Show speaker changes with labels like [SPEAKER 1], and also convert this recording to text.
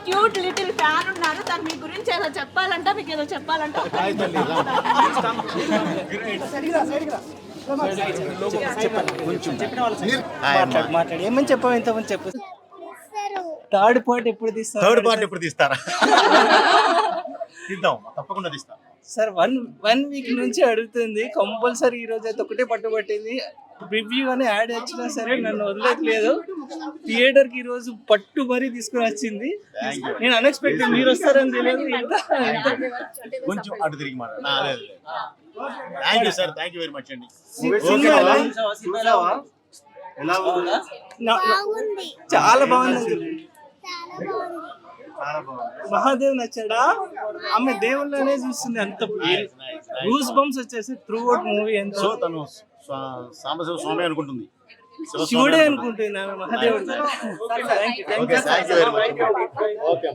[SPEAKER 1] Cute little fan ఉన్నారు. తను మీ గురించి ఏదో చెప్పాలంట, మీకు ఏదో చెప్పాలంట.
[SPEAKER 2] మాట్లాడు ఏమని చెప్పావు ఇంతమంది చెప్పు. థర్డ్ పార్ట్ ఎప్పుడు
[SPEAKER 3] తీస్తారా? తీద్దాం, తప్పకుండా తీస్తాం
[SPEAKER 2] సార్. వన్ వీక్ నుంచి అడుగుతుంది, కంపల్సరీ ఈ రోజు అయితే ఒకటే పట్టుబట్టింది. రివ్యూ అని యాడ్ వచ్చినా సరే నన్ను వదిలేదు. థియేటర్ కి ఈ రోజు పట్టు మరీ తీసుకుని వచ్చింది. నేను అన్ఎక్స్పెక్టెడ్ మీరు వస్తారని తెలియదు.
[SPEAKER 3] కొంచెం అటు తిరిగి మాట్లాడు. Thank you sir, thank you very much అండి.
[SPEAKER 2] చాలా బాగుంది. మహాదేవ్ నచ్చాడా? ఆమె దేవుళ్ళనే చూస్తుంది. అంత గూస్ బంప్స్ వచ్చేసి త్రూ అవుట్ మూవీ. ఎంత
[SPEAKER 3] తను సాంబశివ స్వామి అనుకుంటుంది,
[SPEAKER 2] శివుడే అనుకుంటుంది ఆమె మహాదేవుడు. Thank you.